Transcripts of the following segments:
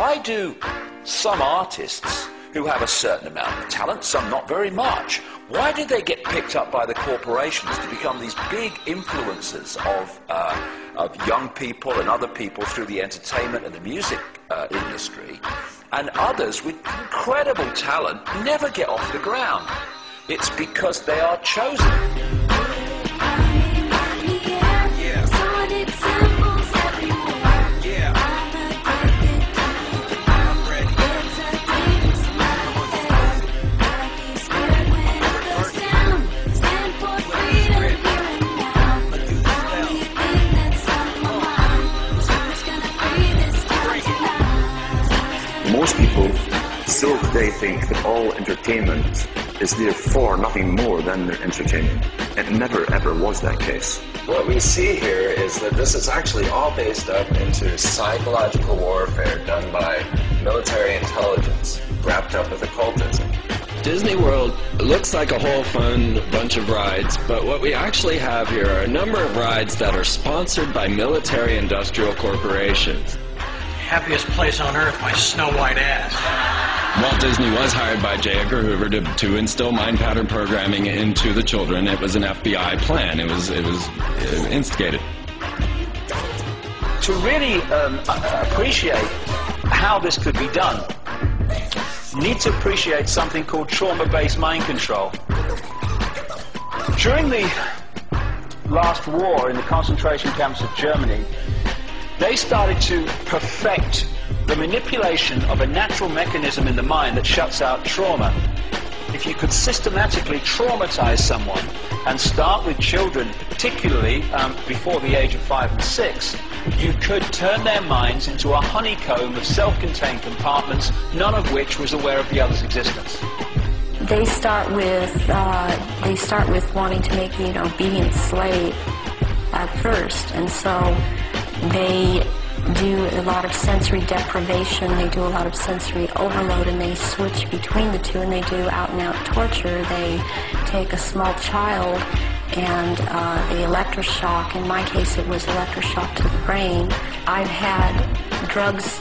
why do some artists who have a certain amount of talent, some not very much, why do they get picked up by the corporations to become these big influencers of young people and other people through the entertainment and the music industry, and others with incredible talent never get off the ground? It's because they are chosen. Most people still today think that all entertainment is therefore nothing more than entertainment. It never ever was that case. What we see here is that this is actually all based up into psychological warfare done by military intelligence wrapped up with occultism. Disney World looks like a whole fun bunch of rides, but what we actually have here are a number of rides that are sponsored by military industrial corporations. Happiest place on earth, my snow white ass. Walt Disney was hired by J. Edgar Hoover to instill mind pattern programming into the children. It was an FBI plan. It was instigated. To really appreciate how this could be done, you need to appreciate something called trauma-based mind control. During the last war in the concentration camps of Germany, they started to perfect the manipulation of a natural mechanism in the mind that shuts out trauma. If you could systematically traumatize someone, and start with children, particularly before the age of 5 and 6, you could turn their minds into a honeycomb of self-contained compartments, none of which was aware of the other's existence. They start with wanting to make you an obedient slave at first, and so they do a lot of sensory deprivation, they do a lot of sensory overload, and they switch between the two, and they do out-and-out torture. They take a small child and they electroshock. In my case, it was electroshock to the brain. I've had drugs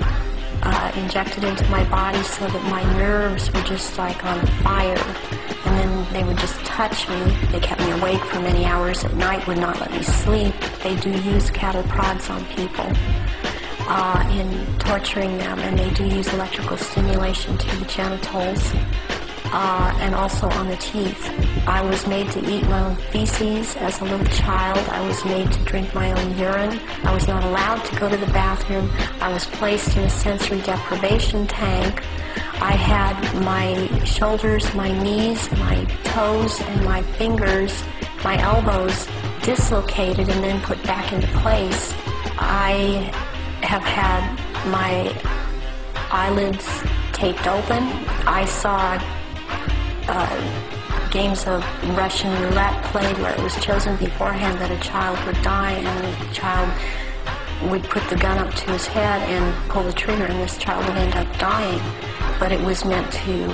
injected into my body so that my nerves were just like on fire, and then they would just touch me. They kept me awake for many hours at night, would not let me sleep. They do use cattle prods on people in torturing them, and they do use electrical stimulation to the genitals and also on the teeth. I was made to eat my own feces as a little child. I was made to drink my own urine. I was not allowed to go to the bathroom. I was placed in a sensory deprivation tank. I had my shoulders, my knees, my toes, and my fingers, my elbows dislocated and then put back into place. I have had my eyelids taped open. I saw games of Russian roulette played where it was chosen beforehand that a child would die, and the child would put the gun up to his head and pull the trigger, and this child would end up dying. But it was meant to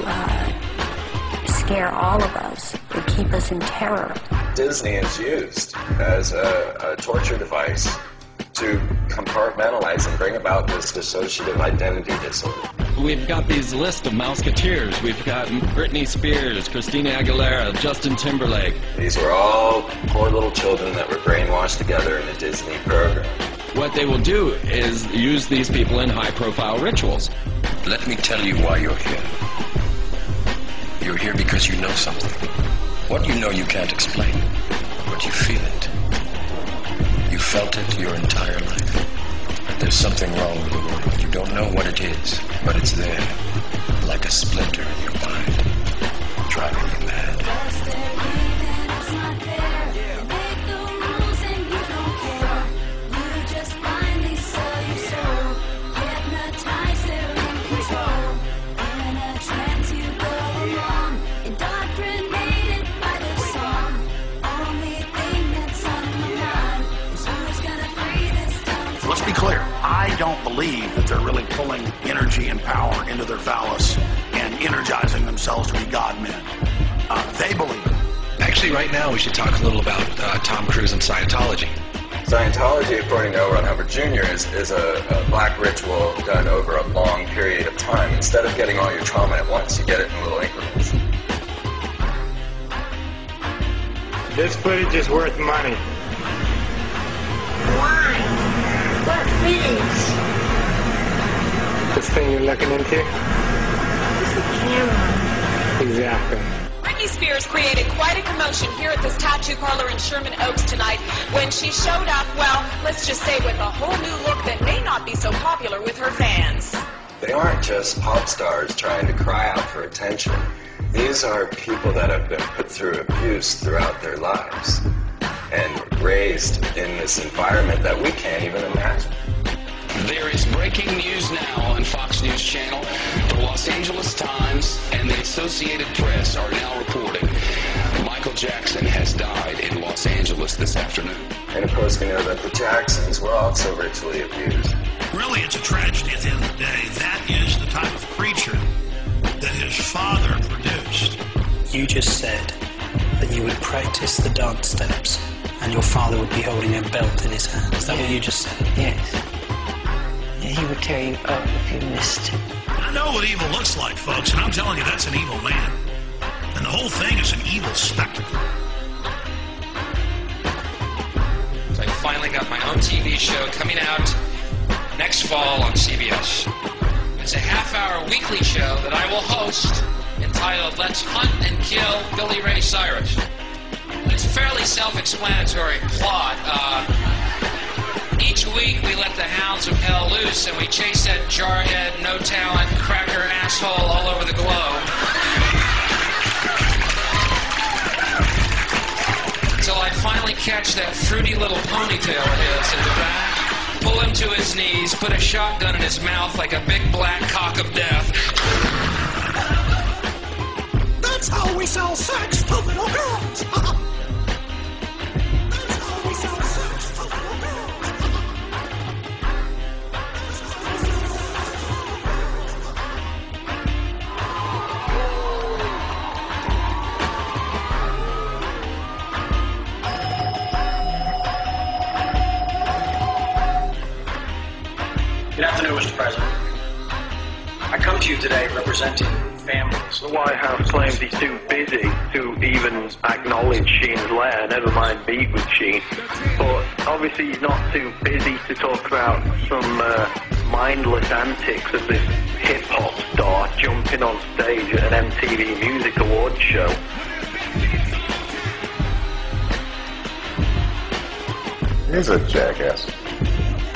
scare all of us, to keep us in terror. Disney is used as a torture device to compartmentalize and bring about this dissociative identity disorder. We've got these list of Mouseketeers. We've got Britney Spears, Christina Aguilera, Justin Timberlake. These were all poor little children that were brainwashed together in a Disney program. What they will do is use these people in high-profile rituals. Let me tell you why you're here. You're here because you know something. What you know you can't explain, but you feel it. You felt it your entire life. There's something wrong with the world. You don't know what it is, but it's there, like a splinter in your mind, driving you mad. Let's be clear, I don't believe that they're really pulling energy and power into their phallus and energizing themselves to be God-men. They believe it. Actually, right now we should talk a little about Tom Cruise and Scientology. Scientology, according to L. Ron Hubbard Jr., is a black ritual done over a long period of time. Instead of getting all your trauma at once, you get it in little increments. This footage is worth money. Why? What footage? This thing you're looking into? It's a camera. Exactly. Britney Spears created quite a commotion here at this tattoo parlor in Sherman Oaks tonight when she showed up, well, let's just say with a whole new look that may not be so popular with her fans. They aren't just pop stars trying to cry out for attention. These are people that have been put through abuse throughout their lives and raised in this environment that we can't even imagine. There is breaking news now on Fox News Channel. The Los Angeles Times and the Associated Press are now reporting Michael Jackson has died in Los Angeles this afternoon. And of course, we know that the Jacksons were also ritually abused. Really, it's a tragedy at the end of the day. That is the type of creature that his father produced. You just said that you would practice the dance steps and your father would be holding a belt in his hand. Is that what you just said? Yes. He would tear you up if you missed. I know what evil looks like, folks, and I'm telling you, that's an evil man. And the whole thing is an evil spectacle. So I finally got my own TV show coming out next fall on CBS. It's a half-hour weekly show that I will host entitled Let's Hunt and Kill Billy Ray Cyrus. It's a fairly self-explanatory plot. Each week we let the hounds of hell loose and we chase that jarhead, no-talent, cracker asshole all over the globe. Until I finally catch that fruity little ponytail of his in the back, pull him to his knees, put a shotgun in his mouth like a big black cock of death. That's how we sell sex to little girls. That's how we sell sex to little girls. Good afternoon, Mr. President. I come to you today representing families. The White House claims he's too busy to even acknowledge Sheen's letter, never mind meet with Sheen. But obviously he's not too busy to talk about some mindless antics of this hip-hop star jumping on stage at an MTV Music Awards show. He's a jackass.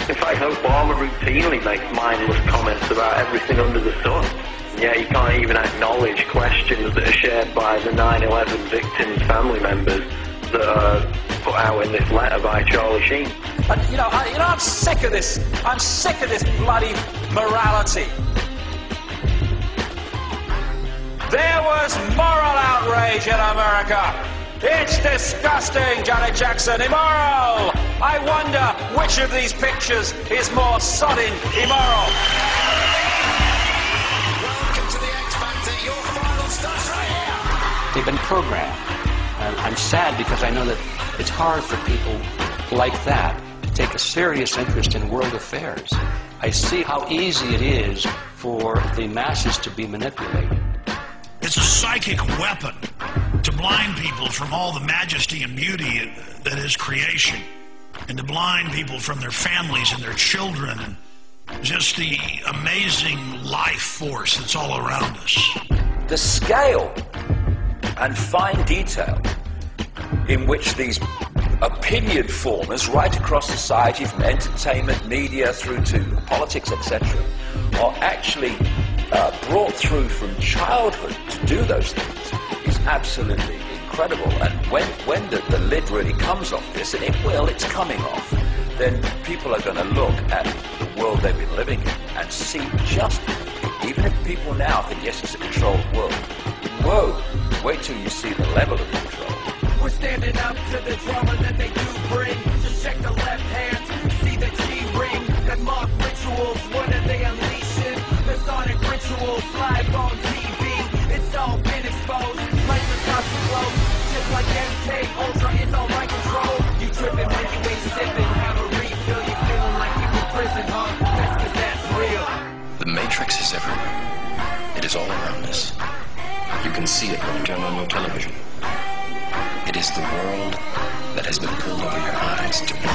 In fact, Obama routinely makes mindless comments about everything under the sun. Yeah, you can't even acknowledge questions that are shared by the 9/11 victims' family members that are put out in this letter by Charlie Sheen. And, I'm sick of this. I'm sick of this bloody morality. There was moral outrage in America. It's disgusting, Janet Jackson. Immoral. I wonder which of these pictures is more sodding immoral. Welcome to the X Factor. Your final starts right here. They've been programmed. And I'm sad because I know that it's hard for people like that to take a serious interest in world affairs. I see how easy it is for the masses to be manipulated. It's a psychic weapon to blind people from all the majesty and beauty that is creation, and to blind people from their families and their children and just the amazing life force that's all around us. The scale and fine detail in which these opinion formers right across society, from entertainment, media, through to politics, etc., are actually brought through from childhood to do those things is absolutely incredible. And when the lid really comes off this, and it's coming off, then people are going to look at the world they've been living in and see just, even if people now think, yes, it's a controlled world, whoa, wait till you see the level of control. We're standing up to the drama that they do bring. Just check the left hand, see the G-ring, that mock rituals, what are they unleashing? The sonic rituals live on TV, it's all been exposed, like the constant close, just like MK Ultra is all my control. You tripping when you ain't sipping. is all around us. You can see it when you turn on your television. It is the world that has been pulled over your eyes to